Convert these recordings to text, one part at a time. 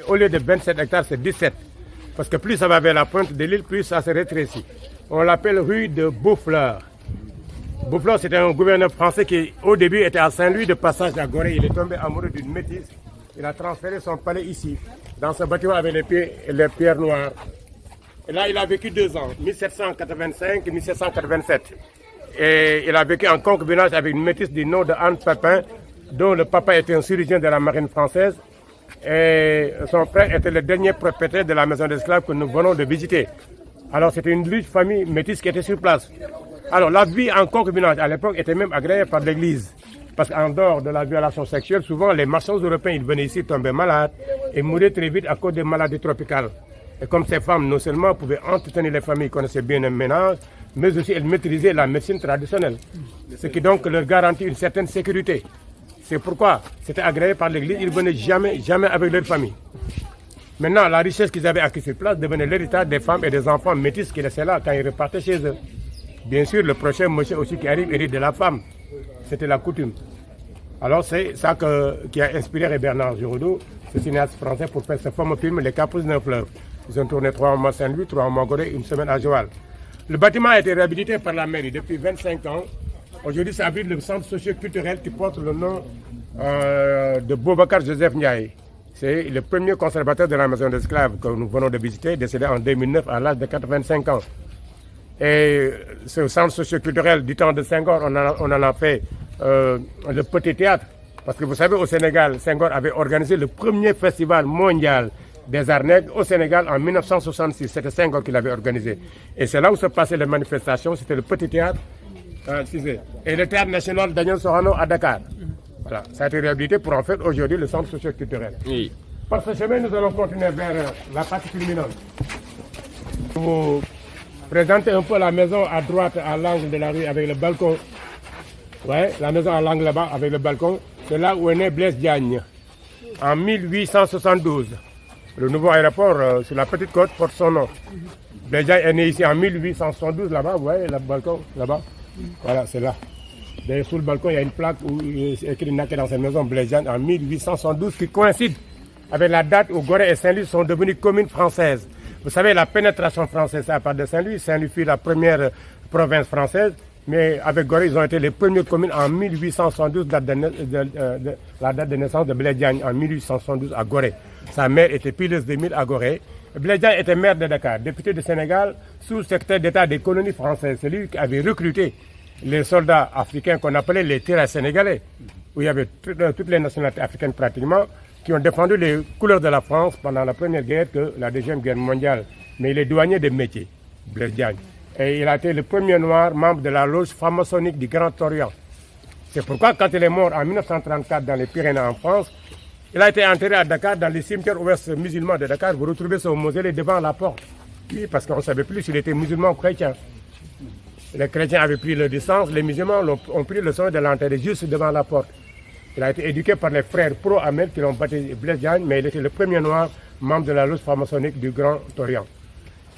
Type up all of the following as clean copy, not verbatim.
Au lieu de 27 hectares, c'est 17. Parce que plus ça va vers la pointe de l'île, plus ça se rétrécit. On l'appelle rue de Beaufleur. Beaufleur, c'était un gouverneur français qui, au début, était à Saint-Louis de passage à Gorée. Il est tombé amoureux d'une métisse. Il a transféré son palais ici, dans ce bâtiment avec les pierres noires. Et là, il a vécu 2 ans, 1785-1787. Et il a vécu en concubinage avec une métisse du nom de Anne Pépin, dont le papa était un chirurgien de la marine française. Et son frère était le dernier propriétaire de la maison d'esclaves que nous venons de visiter. Alors c'était une riche famille métisse qui était sur place. Alors la vie en concubinage à l'époque était même agréée par l'Église. Parce qu'en dehors de la violation sexuelle, souvent les marchands européens ils venaient ici tomber malades et mouraient très vite à cause des maladies tropicales. Et comme ces femmes non seulement pouvaient entretenir les familles, connaissaient bien le ménage, mais aussi elles maîtrisaient la médecine traditionnelle. Ce qui donc leur garantit une certaine sécurité. C'est pourquoi c'était agréé par l'Église, ils ne venaient jamais avec leur famille. Maintenant, la richesse qu'ils avaient acquise sur place devenait l'héritage des femmes et des enfants métis qui laissaient là quand ils repartaient chez eux. Bien sûr, le prochain monsieur aussi qui arrive hérite de la femme. C'était la coutume. Alors c'est ça qui a inspiré Bernard Giraudot, ce cinéaste français, pour faire ce fameux film Les Caprices d'un fleuve. Ils ont tourné 3 mois à Saint-Louis, 3 mois à Gorée, 1 semaine à Joal. Le bâtiment a été réhabilité par la mairie depuis 25 ans. Aujourd'hui, ça abrite le centre socio-culturel qui porte le nom de Boubacar Joseph Ndiaye. C'est le premier conservateur de la maison d'esclaves que nous venons de visiter, décédé en 2009 à l'âge de 85 ans. Et ce centre socio-culturel du temps de Senghor, on en a fait le petit théâtre. Parce que vous savez, au Sénégal, Senghor avait organisé le premier festival mondial des arts nègres au Sénégal en 1966. C'était Senghor qui l'avait organisé. Et c'est là où se passaient les manifestations, c'était le petit théâtre. Et le théâtre national Daniel Sorano à Dakar. Voilà, ça a été réhabilité pour en faire aujourd'hui le centre socio-culturel. Oui. Par ce chemin, nous allons continuer vers la partie culminante. Vous présentez un peu la maison à droite, à l'angle de la rue, avec le balcon. Ouais, la maison à l'angle là-bas, avec le balcon. C'est là où est né Blaise Diagne, en 1872. Le nouveau aéroport sur la Petite Côte porte son nom. Blaise Diagne est né ici en 1872, là-bas, vous voyez, le balcon, là-bas. Voilà, c'est là. D'ailleurs, sous le balcon, il y a une plaque où il est écrit Naké dans cette maison, Blaise Diagne, en 1872, qui coïncide avec la date où Gorée et Saint-Louis sont devenus communes françaises. Vous savez, la pénétration française, c'est à part de Saint-Louis. Saint-Louis fut la première province française, mais avec Gorée, ils ont été les premières communes en 1872, la date de naissance de Blaise Diagne, en 1872 à Gorée. Sa mère était pileuse de mille à Gorée. Blaise Diagne était maire de Dakar, député du Sénégal, sous-secrétaire d'État des colonies françaises. C'est lui qui avait recruté les soldats africains qu'on appelait les terrains sénégalais, où il y avait toutes les nationalités africaines pratiquement, qui ont défendu les couleurs de la France pendant la première guerre que la deuxième guerre mondiale. Mais il est douanier des métiers, Blaise Diagne. Et il a été le premier noir membre de la loge franc-maçonnique du Grand Orient. C'est pourquoi quand il est mort en 1934 dans les Pyrénées en France, il a été enterré à Dakar, dans les cimetières ouverts musulmans de Dakar. Vous retrouvez son mausolée devant la porte. Oui, parce qu'on ne savait plus s'il était musulman ou chrétien. Les chrétiens avaient pris leur distance, les musulmans ont pris le soin de l'enterrer juste devant la porte. Il a été éduqué par les frères pro-Ahmed qui l'ont baptisé Blaise Diagne, mais il était le premier noir membre de la loge franc-maçonnique du Grand Orient.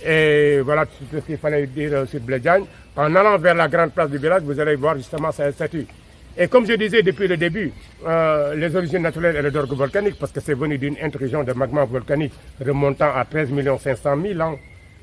Et voilà tout ce qu'il fallait dire sur Blaise Diagne. En allant vers la grande place du village, vous allez voir justement sa statue. Et comme je disais depuis le début, les origines naturelles et le d'orgue volcanique, parce que c'est venu d'une intrusion de magma volcanique remontant à 13 500 000 ans.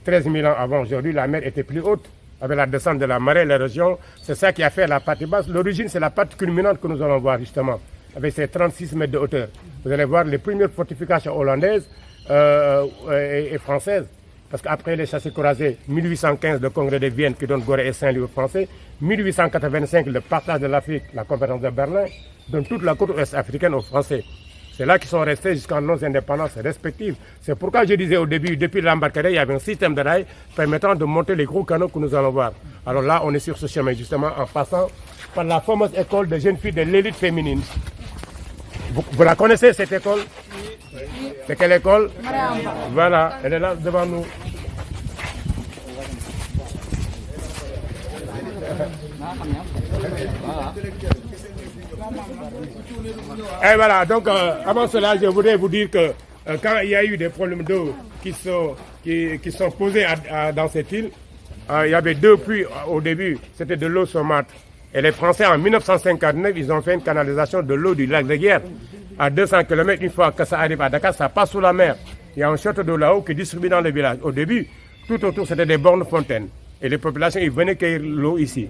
13 000 ans avant, aujourd'hui, la mer était plus haute. Avec la descente de la marée, l'érosion, c'est ça qui a fait la partie basse. L'origine, c'est la partie culminante que nous allons voir justement, avec ses 36 mètres de hauteur. Vous allez voir les premières fortifications hollandaises et françaises. Parce qu'après les chassés croisés, 1815, le congrès de Vienne qui donne Gorée et Saint-Louis aux Français, 1885, le partage de l'Afrique, la conférence de Berlin, donne toute la côte ouest africaine aux Français. C'est là qu'ils sont restés jusqu'à nos indépendances respectives. C'est pourquoi je disais au début, depuis l'embarcadère, il y avait un système de rails permettant de monter les gros canaux que nous allons voir. Alors là, on est sur ce chemin justement en passant par la fameuse école de jeunes filles de l'élite féminine. Vous la connaissez cette école? C'est quelle école? Voilà, elle est là devant nous. Et voilà, donc avant cela, je voudrais vous dire que quand il y a eu des problèmes d'eau qui sont posés dans cette île, il y avait 2 puits au début, c'était de l'eau saumâtre. Et les Français, en 1959, ils ont fait une canalisation de l'eau du lac de Guiers à 200 km. Une fois que ça arrive à Dakar, ça passe sous la mer. Il y a un château d'eau là-haut qui distribue dans le village. Au début, tout autour, c'était des bornes fontaines. Et les populations, ils venaient cueillir l'eau ici.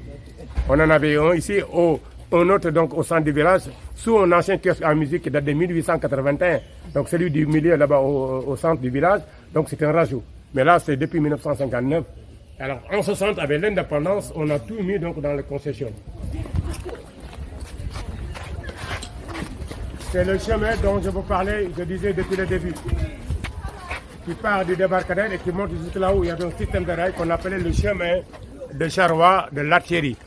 On en avait un ici, un autre donc au centre du village, sous un ancien kiosque en musique qui date de 1881. Donc celui du milieu là-bas au centre du village, donc c'est un rajout. Mais là, c'est depuis 1959. Alors, en 60, avec l'indépendance, on a tout mis donc dans les concessions. C'est le chemin dont je vous parlais, je disais depuis le début, qui part du débarcadère et qui monte jusque là où il y a un système de rails qu'on appelait le chemin de Charleroi de l'Artillerie.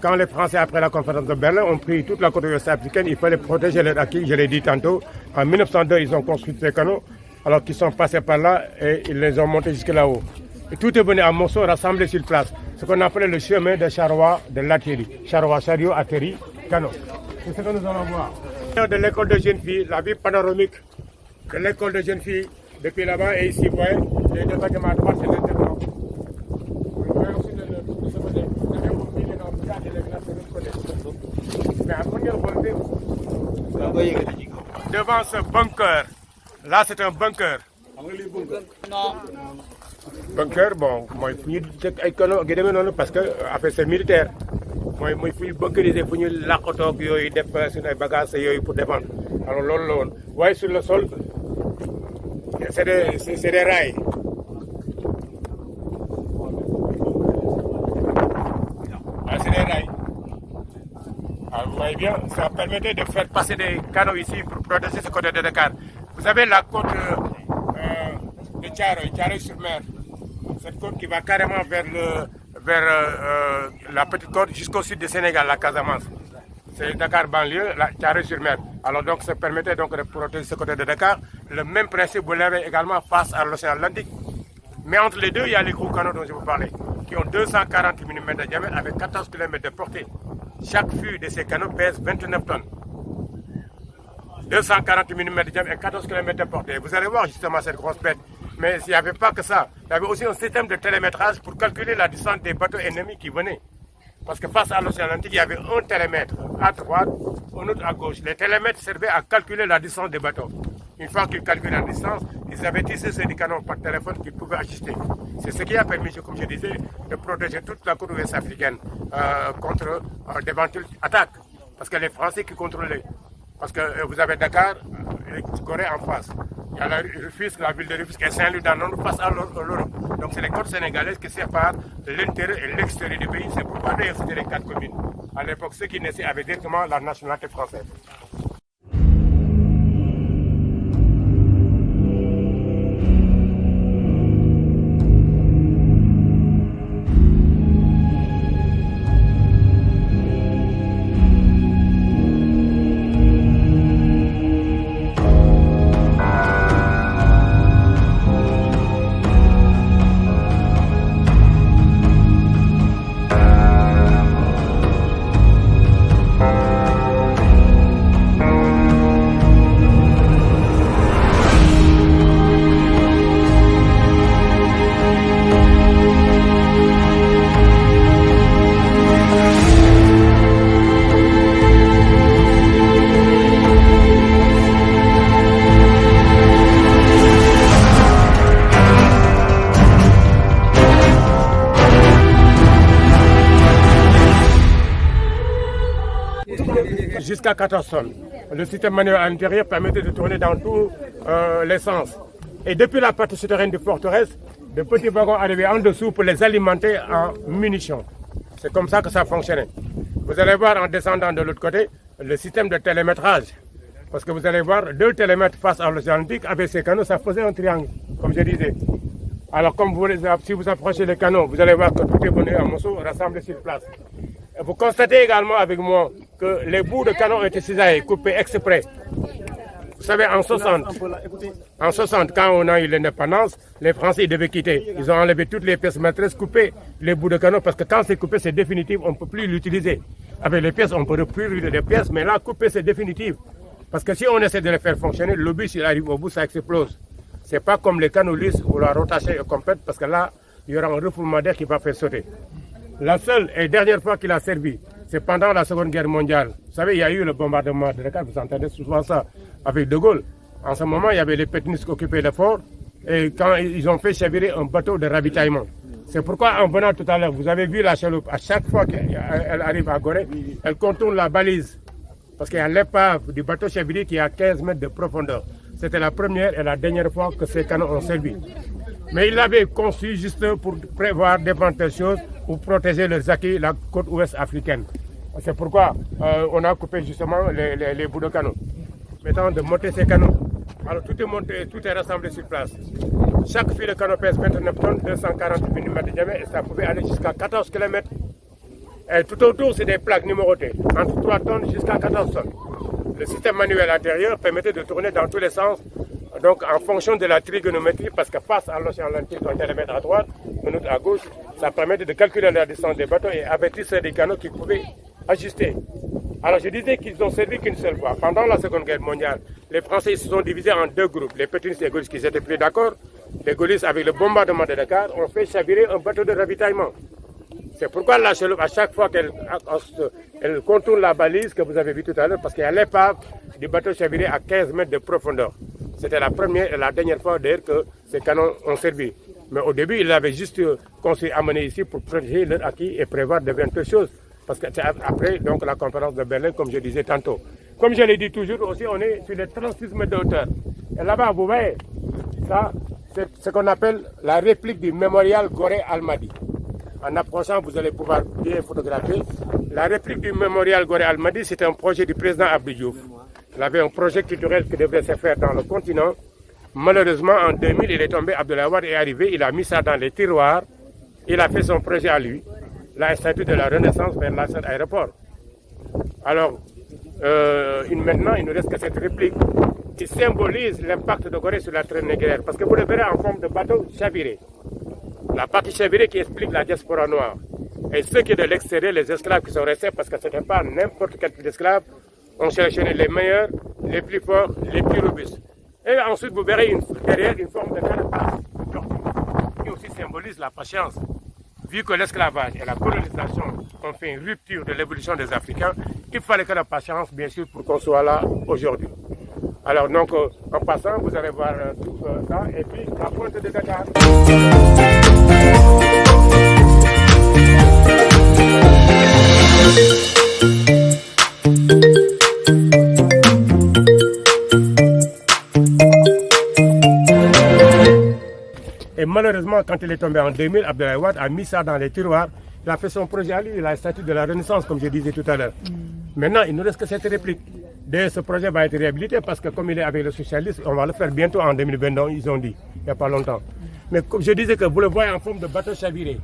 Quand les Français, après la conférence de Berlin, ont pris toute la côte ouest africaine, il fallait protéger les acquis, je l'ai dit tantôt. En 1902, ils ont construit ces canaux, alors qu'ils sont passés par là et ils les ont montés jusque là-haut. Et tout est venu en morceaux rassemblés sur place. Ce qu'on appelait le chemin de Charleroi de l'Artillerie. Charleroi, chariot, atterri, canot. C'est ce que nous allons voir. De l'école de jeunes filles, la vue panoramique de l'école de jeunes filles, depuis là-bas, et ici, vous voyez, les deux bâtiments à droite, c'est l'intérieur. Vous voyez aussi mais à première volée, devant ce bunker, là c'est un bunker. Non. Bunker, bon, moi il faut parce que après c'est militaire. Moi il faut bunkeriser, il faut la photo qui def sur les bagages pour défendre. Alors lolo, vous voyez sur le sol, c'est des rails. Ah, c'est des rails. Alors, vous voyez bien, ça permettait de faire passer des canaux ici pour protéger ce côté de Dakar. Vous avez la côte de Thiaroye-sur-Mer. Cette côte qui va carrément vers la petite côte jusqu'au sud du Sénégal, la Casamance. C'est Dakar banlieue, Thiaroye-sur-Mer. Alors donc ça permettait donc de protéger ce côté de Dakar. Le même principe, vous l'avez également face à l'océan Atlantique. Mais entre les deux, il y a les gros canaux dont je vous parlais, qui ont 240 mm de diamètre avec 14 km de portée. Chaque fût de ces canaux pèse 29 tonnes. 240 mm de diamètre et 14 km de portée. Vous allez voir justement cette grosse bête. Mais il n'y avait pas que ça. Il y avait aussi un système de télémétrage pour calculer la distance des bateaux ennemis qui venaient. Parce que face à l'océan Atlantique, il y avait un télémètre à droite, un autre à gauche. Les télémètres servaient à calculer la distance des bateaux. Une fois qu'ils calculaient la distance, ils avaient tissé ces canons par téléphone qu'ils pouvaient ajuster. C'est ce qui a permis, comme je disais, de protéger toute la côte ouest africaine contre d'éventuelles attaques. Parce que les Français qui contrôlaient. Parce que vous avez Dakar et Corée en face. Il y a la Rufisque, la ville de Rufisque et Saint-Louis dans le nord face à l'Europe. Donc c'est les côtes sénégalaises qui séparent l'intérieur et l'extérieur du pays. C'est pourquoi d'ailleurs c'était les 4 communes. À l'époque, ceux qui naissaient avaient directement la nationalité française. Jusqu'à 14 tonnes. Le système manuel à l'intérieur permettait de tourner dans tous les sens. Et depuis la partie souterraine de forteresse, de petits wagons arrivaient en dessous pour les alimenter en munitions. C'est comme ça que ça fonctionnait. Vous allez voir en descendant de l'autre côté le système de télémétrage. Parce que vous allez voir 2 télémètres face à l'océan Atlantique, avec ces canaux, ça faisait un triangle, comme je disais. Alors comme si vous approchez les canaux, vous allez voir que tout est venu en morceaux rassemblés sur place. Et vous constatez également avec moi que les bouts de canon ont été cisaillés, coupés exprès. Vous savez, en 60, quand on a eu l'indépendance, les Français devaient quitter. Ils ont enlevé toutes les pièces maîtresses, coupé les bouts de canon, parce que quand c'est coupé, c'est définitif, on ne peut plus l'utiliser. Avec les pièces, on peut reproduire des pièces, mais là, couper, c'est définitif. Parce que si on essaie de les faire fonctionner, le bus, s'il arrive au bout, ça explose. Ce n'est pas comme les canaux lisses où la rotation est complète, parce que là, il y aura un refoulement d'air qui va faire sauter. La seule et dernière fois qu'il a servi c'est pendant la Seconde Guerre mondiale. Vous savez, il y a eu le bombardement de Dakar, vous entendez souvent ça avec De Gaulle. En ce moment, il y avait les pétinistes qui occupaient le fort et quand ils ont fait chavirer un bateau de ravitaillement. C'est pourquoi en venant tout à l'heure, vous avez vu la chaloupe, à chaque fois qu'elle arrive à Gorée, elle contourne la balise. Parce qu'il y a l'épave du bateau chaviré qui est à 15 mètres de profondeur. C'était la première et la dernière fois que ces canons ont servi. Mais ils l'avaient conçu juste pour prévoir d'éventuelles choses pour protéger les acquis, la côte ouest africaine. C'est pourquoi on a coupé justement les bouts de canaux. Maintenant de monter ces canaux. Alors tout est monté, tout est rassemblé sur place. Chaque fil de canot pèse 29 tonnes, 240 mm de diamètre et ça pouvait aller jusqu'à 14 km. Et tout autour, c'est des plaques numérotées, entre 3 tonnes jusqu'à 14 tonnes. Le système manuel intérieur permettait de tourner dans tous les sens, donc en fonction de la trigonométrie, parce que face à l'océan Atlantique, on allait mettre à droite, une autre à gauche, ça permettait de calculer la distance des bateaux et avertir des canaux qui pouvaient ajuster. Alors je disais qu'ils ont servi qu'une seule fois. Pendant la Seconde Guerre mondiale, les Français se sont divisés en deux groupes. Les pétinistes et les gaullistes qui étaient plus d'accord. Les gaullistes, avec le bombardement de Dakar, ont fait chavirer un bateau de ravitaillement. C'est pourquoi la chaloupe, à chaque fois qu'elle contourne la balise que vous avez vu tout à l'heure, parce qu'il y a l'épave du bateau chaviré à 15 mètres de profondeur. C'était la première et la dernière fois d'ailleurs que ces canons ont servi. Mais au début, ils l'avaient juste construit, amené ici pour protéger leur acquis et prévoir d'éventuelles choses. Parce que c'est après donc, la conférence de Berlin, comme je disais tantôt. Comme je l'ai dit toujours aussi, on est sur les 36 mètres de hauteur. Et là-bas, vous voyez, ça, c'est ce qu'on appelle la réplique du mémorial Gorée-Almadi. En approchant, vous allez pouvoir bien photographier. La réplique du mémorial Gorée-Almadi, c'est un projet du président Abdou Diouf. Il avait un projet culturel qui devrait se faire dans le continent. Malheureusement, en 2000, il est tombé, Abdoulaye Wade est arrivé, il a mis ça dans les tiroirs. Il a fait son projet à lui. La statue de la Renaissance vers l'ancien aéroport. Alors, maintenant, il ne reste que cette réplique qui symbolise l'impact de Gorée sur la traîne négrière. Parce que vous le verrez en forme de bateau chaviré. La partie chavirée qui explique la diaspora noire. Et ceux qui de l'extérieur, les esclaves qui sont restés, parce que ce n'était pas n'importe quel type d'esclaves, ont sélectionné les meilleurs, les plus forts, les plus robustes. Et ensuite, vous verrez derrière une forme de carapace qui aussi symbolise la patience. Vu que l'esclavage et la colonisation ont fait une rupture de l'évolution des Africains, il fallait que la patience, bien sûr, pour qu'on soit là aujourd'hui. Alors donc, en passant, vous allez voir tout ça, et puis la pointe de Dakar. Et malheureusement, quand il est tombé en 2000, Abdoulaye Wade a mis ça dans les tiroirs. Il a fait son projet à lui, la statue de la Renaissance, comme je disais tout à l'heure. Maintenant, il ne reste que cette réplique. D'ailleurs, ce projet va être réhabilité parce que comme il est avec le socialiste, on va le faire bientôt en 2022, ils ont dit, il n'y a pas longtemps. Mais comme je disais que vous le voyez en forme de bateau chaviré.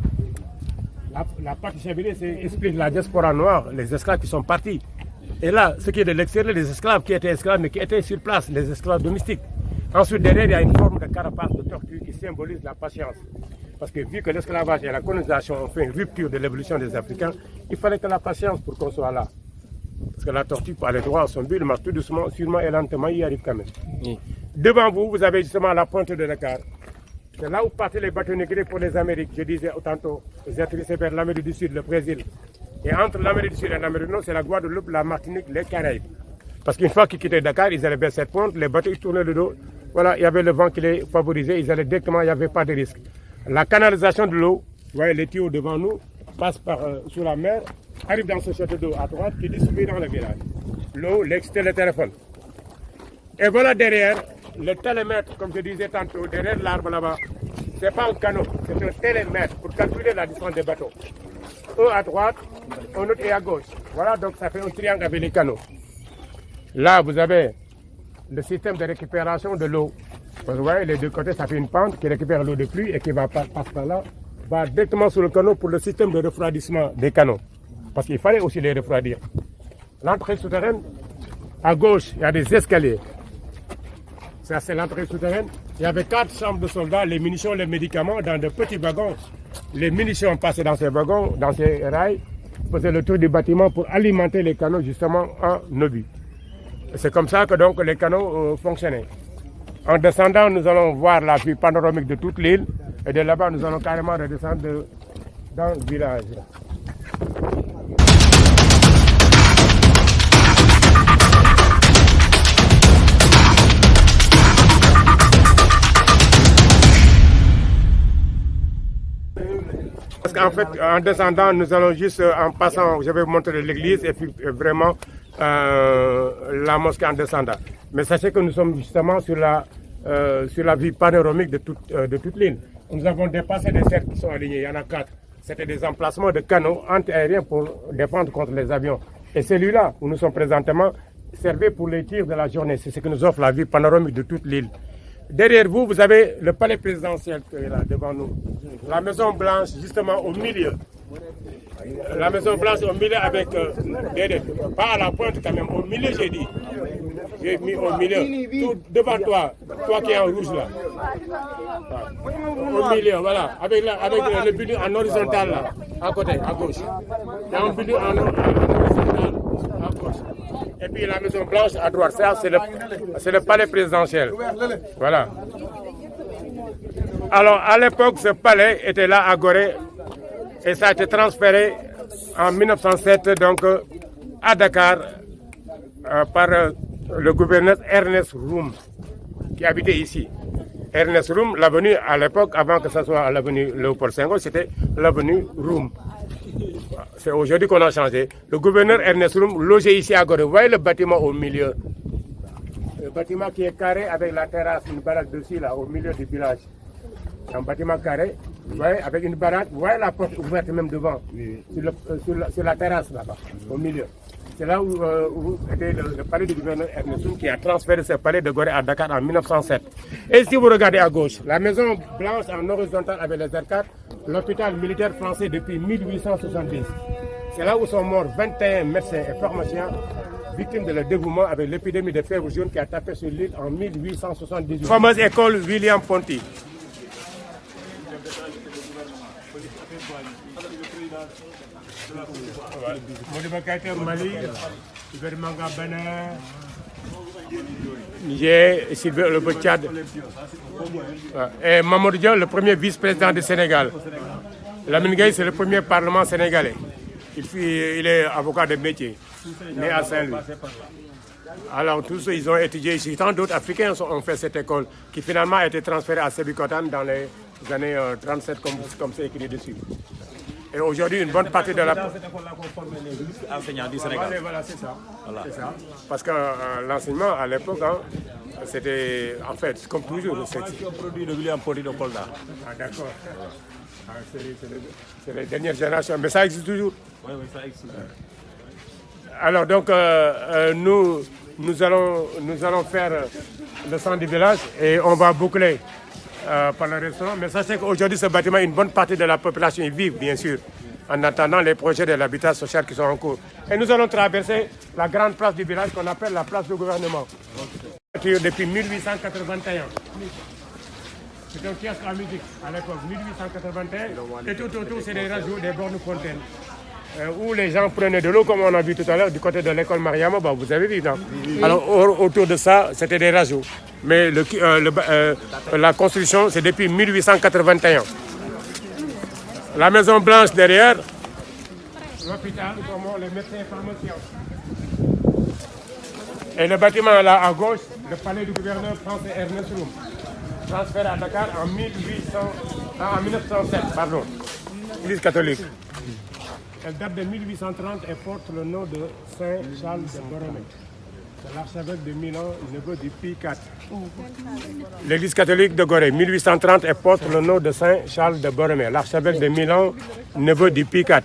La partie chavirée explique la diaspora noire, les esclaves qui sont partis. Et là, ce qui est de l'extérieur, les esclaves qui étaient esclaves mais qui étaient sur place, les esclaves domestiques. Ensuite, derrière, il y a une forme de carapace de tortue qui symbolise la patience. Parce que vu que l'esclavage et la colonisation ont fait une rupture de l'évolution des Africains, il fallait que la patience pour qu'on soit là. Parce que la tortue, pour aller droit à son but, il marche tout doucement, sûrement et lentement, il y arrive quand même. Oui. Devant vous, vous avez justement la pointe de Dakar. C'est là où partaient les bateaux négriers pour les Amériques. Je disais tantôt, ils atterrissaient vers l'Amérique du Sud, le Brésil. Et entre l'Amérique du Sud et l'Amérique du Nord, c'est la Guadeloupe, la Martinique, les Caraïbes. Parce qu'une fois qu'ils quittaient Dakar, ils allaient vers cette pointe, les bateaux ils tournaient le dos. Voilà, il y avait le vent qui les favorisait, ils allaient directement, il n'y avait pas de risque. La canalisation de l'eau, vous voyez les tuyaux devant nous, passe sous la mer, arrive dans ce château d'eau à droite qui distribue dans le village. L'eau, l'extrait, le téléphone. Et voilà derrière, le télémètre, comme je disais tantôt, derrière l'arbre là-bas, ce n'est pas un canot, c'est un télémètre pour calculer la distance des bateaux. Un à droite, un autre et à gauche. Voilà, donc ça fait un triangle avec les canaux. Là, vous avez le système de récupération de l'eau. Vous voyez, les deux côtés, ça fait une pente qui récupère l'eau de pluie et qui va passer par là, va directement sur le canot pour le système de refroidissement des canaux. Parce qu'il fallait aussi les refroidir. L'entrée souterraine, à gauche, il y a des escaliers. Ça, c'est l'entrée souterraine. Il y avait 4 chambres de soldats, les munitions, les médicaments dans de petits wagons. Les munitions passaient dans ces wagons, dans ces rails, faisaient le tour du bâtiment pour alimenter les canaux justement en obus. C'est comme ça que donc les canaux fonctionnaient. En descendant, nous allons voir la vue panoramique de toute l'île. Et de là-bas, nous allons carrément redescendre dans le village. qu'en fait, en descendant, nous allons juste, en passant, je vais vous montrer l'église et puis vraiment la mosquée en descendant. Mais sachez que nous sommes justement sur la vue panoramique de toute l'île. Nous avons dépassé des cercles qui sont alignés, il y en a 4. C'était des emplacements de canaux anti-aériens pour défendre contre les avions. Et celui-là, où nous sommes présentement, servait pour les tirs de la journée. C'est ce que nous offre la vue panoramique de toute l'île. Derrière vous, vous avez le palais présidentiel qui est là devant nous. La Maison Blanche, justement au milieu. La Maison Blanche au milieu avec, pas à la pointe quand même, au milieu j'ai dit. J'ai mis au milieu, tout devant toi, toi qui es en rouge là. Au milieu, voilà, avec le building en horizontal là, à côté, à gauche. Il y a un building en horizontal à gauche. Et puis la Maison Blanche à droite, ça c'est le palais présidentiel. Voilà. Alors à l'époque, ce palais était là à Gorée et ça a été transféré en 1907 donc à Dakar par le gouverneur Ernest Roume qui habitait ici. Ernest Roume, l'avenue à l'époque, avant que ce soit l'avenue Léopold Senghor, c'était l'avenue Roume. C'est aujourd'hui qu'on a changé. Le gouverneur Ernest Roume logeait ici à Gorée. Vous voyez le bâtiment au milieu. Le bâtiment qui est carré avec la terrasse, une baraque dessus là, au milieu du village. Un bâtiment carré, vous voyez, avec une baraque, vous voyez la porte ouverte même devant, sur la terrasse là-bas, au milieu. C'est là où était le palais du gouverneur Ernest Roume qui a transféré ce palais de Gorée à Dakar en 1907. Et si vous regardez à gauche, la Maison Blanche en horizontal avec les arcades, l'hôpital militaire français depuis 1870. C'est là où sont morts 21 médecins et pharmaciens victimes de leur dévouement avec l'épidémie de fièvre jaune qui a tapé sur l'île en 1878. La fameuse école William Ponty. Modibo Keïta Mali, Hubert Manga Bénin, Niger, Sylvain Le Tchad. Et Mamadou Dia, le premier vice-président du Sénégal. Lamine Gueye, c'est le premier parlement sénégalais. Il est avocat de métier, né à Saint-Louis. Alors tous ceux, ils ont étudié ici. Tant d'autres Africains ont fait cette école qui finalement a été transférée à Sébikotane dans les années 37 comme c'est écrit dessus. Et aujourd'hui, une bonne partie de la... enseignants du Sénégal. Voilà, c'est ça. Voilà. Ça. Parce que l'enseignement, à l'époque, c'était, en fait, comme toujours... C'est un produit de William Ponty de Kolda. Ah, d'accord. C'est les dernières générations, mais ça existe toujours. Oui, ça existe. Alors, donc, nous allons faire le centre du village et on va boucler par le restaurant. Mais sachez qu'aujourd'hui, ce bâtiment, une bonne partie de la population y vit, bien sûr, en attendant les projets de l'habitat social qui sont en cours. Et nous allons traverser la grande place du village qu'on appelle la place du gouvernement. Depuis 1881. C'est un kiosque à musique à l'époque, 1881. Et tout autour, c'est des rajouts, des bornes fontaines. Où les gens prenaient de l'eau, comme on a vu tout à l'heure, du côté de l'école Mariama, bah, vous avez vu, non? Alors, autour de ça, c'était des rajouts. Mais la construction, c'est depuis 1881. La Maison Blanche derrière, l'hôpital, les médecins et pharmaciens. Et le bâtiment là à gauche, le palais du gouverneur français Ernest Roume, transféré à Dakar en 1907, pardon, Église catholique. Elle date de 1830 et porte le nom de Saint-Charles de Borromée. C'est l'archevêque de Milan, neveu du Pie IV. L'église catholique de Gorée, 1830, elle porte le nom de Saint-Charles de Borromée, l'archevêque de Milan, neveu du Pie IV.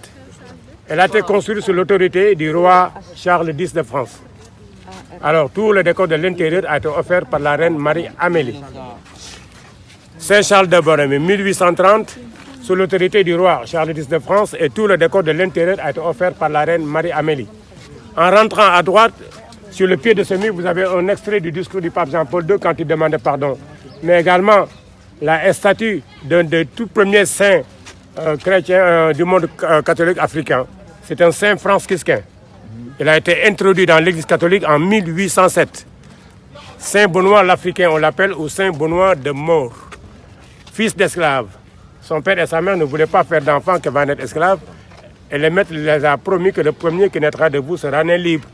Elle a été construite sous l'autorité du roi Charles X de France. Alors, tout le décor de l'intérieur a été offert par la reine Marie-Amélie. Saint-Charles de Borromée, 1830, sous l'autorité du roi Charles X de France, et tout le décor de l'intérieur a été offert par la reine Marie-Amélie. En rentrant à droite, sur le pied de ce mur, vous avez un extrait du discours du pape Jean-Paul II quand il demandait pardon. Mais également la statue d'un des tout premiers saints chrétiens du monde catholique africain. C'est un saint franciscain. Il a été introduit dans l'église catholique en 1807. Saint Benoît l'Africain, on l'appelle, ou Saint Benoît de Maure. Fils d'esclave. Son père et sa mère ne voulaient pas faire d'enfant qui va naître esclave. Et le maître les a promis que le premier qui naîtra de vous sera né libre.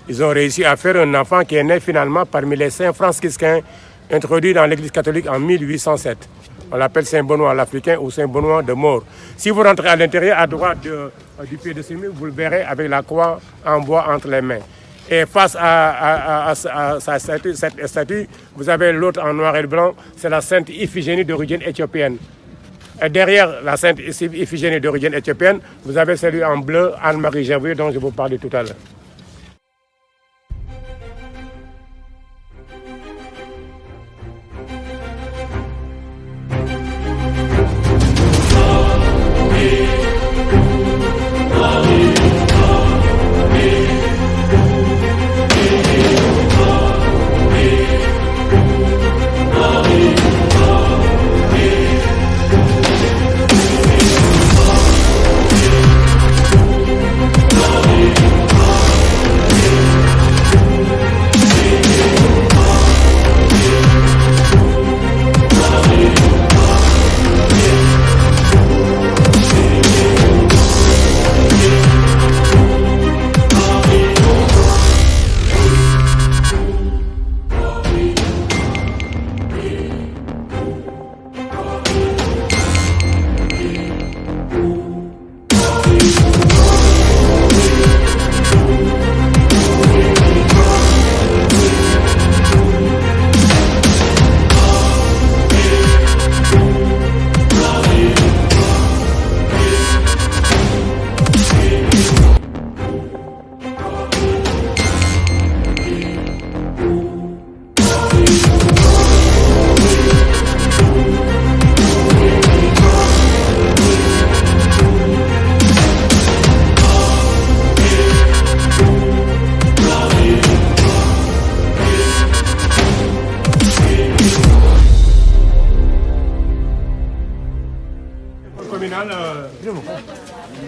Ils ont réussi à faire un enfant qui est né finalement parmi les saints franciscains introduits dans l'église catholique en 1807. On l'appelle Saint-Benoît l'Africain ou Saint-Benoît de Maure. Si vous rentrez à l'intérieur, à droite du pied de Sémi, vous le verrez avec la croix en bois entre les mains. Et face à cette statue, vous avez l'autre en noir et blanc, c'est la Sainte Iphigénie d'origine éthiopienne. Et derrière la Sainte Iphigénie d'origine éthiopienne, vous avez celui en bleu, Anne-Marie Gervais, dont je vous parlais tout à l'heure.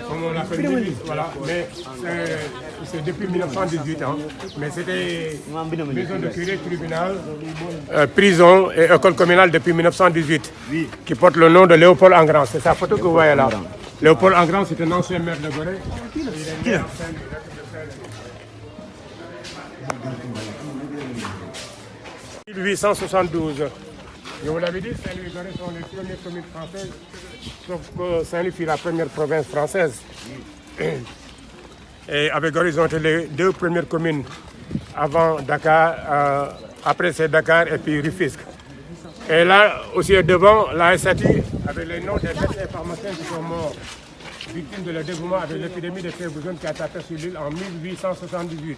Comme on l'appelle, voilà, mais c'est depuis 1918, hein. Mais c'était maison de curé, tribunal, prison et école communale depuis 1918, qui porte le nom de Léopold Engrand. C'est sa photo que vous voyez là. Léopold Engrand, c'est un ancien maire de Gorée. Il est né en 1872. Je vous l'avais dit, Saint-Louis et Gorée sont les premières communes françaises, sauf que Saint-Louis fut la première province française. Et avec Gorée, ils ont été les deux premières communes avant Dakar, après c'est Dakar et puis Rufisque. Et là, aussi devant, la SATI, avec les noms des médecins pharmaciens qui sont morts, victimes de leur dévouement avec l'épidémie de fièvre jaune qui a tapé sur l'île en 1878.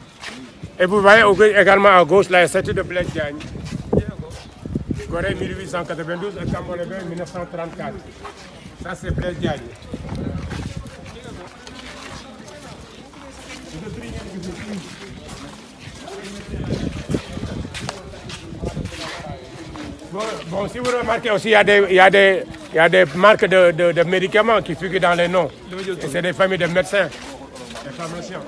Et vous voyez également à gauche la SATI de Blaise Diagne. Gorée 1892 et Cameroun 1934. Ça c'est Blaise Diagne. Bon, si vous remarquez aussi, il y a des marques de médicaments qui figurent dans les noms. Et c'est des familles de médecins, des pharmaciens.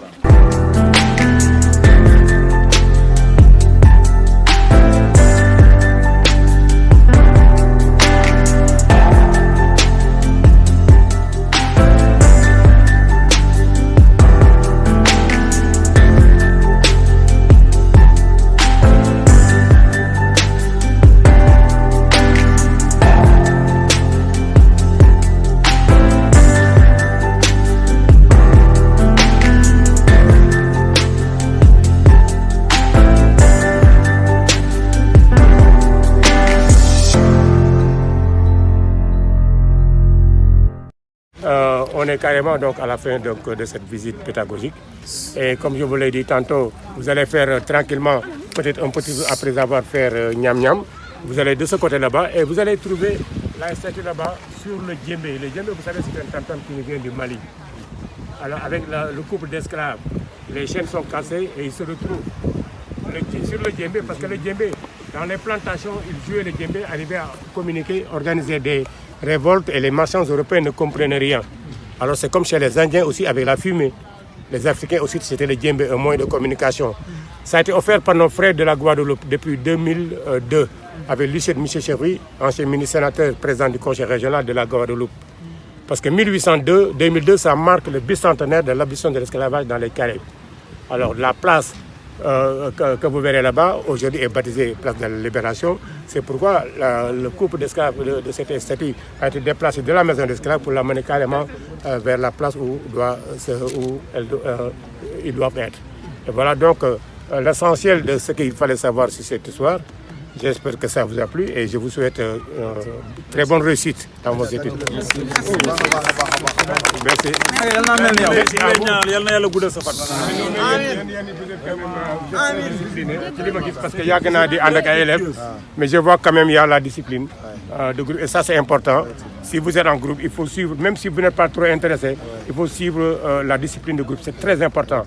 On est carrément donc à la fin donc, de cette visite pédagogique. Et comme je vous l'ai dit tantôt, vous allez faire tranquillement, peut-être un petit peu après avoir fait Niam Niam. Vous allez de ce côté là-bas et vous allez trouver la statue là-bas sur le djembé. Le djembé, vous savez, c'est un tam-tam qui nous vient du Mali. Alors avec le couple d'esclaves, les chaînes sont cassées et ils se retrouvent sur le djembé parce que le djembé, dans les plantations, ils jouaient le djembé, arrivaient à communiquer, organiser des révoltes et les marchands européens ne comprenaient rien. Alors c'est comme chez les Indiens aussi avec la fumée. Les Africains aussi, c'était le djembé, un moyen de communication. Ça a été offert par nos frères de la Guadeloupe depuis 2002 avec Lucien Michel Chevry, ancien ministre-sénateur, président du conseil régional de la Guadeloupe. Parce que 2002, ça marque le bicentenaire de l'abolition de l'esclavage dans les Caraïbes. Alors la place que vous verrez là-bas, aujourd'hui est baptisé Place de la Libération. C'est pourquoi le couple d'esclaves de cette statue a été déplacé de la maison d'esclaves pour l'amener carrément vers la place où ils doivent être. Et voilà donc l'essentiel de ce qu'il fallait savoir sur cette histoire. J'espère que ça vous a plu et je vous souhaite très bonne réussite dans vos études. Merci. Parce qu'il y a des élèves, mais je vois quand même il y a la discipline de groupe et ça c'est important. Si vous êtes en groupe, il faut suivre, même si vous n'êtes pas trop intéressé, il faut suivre la discipline de groupe, c'est très important.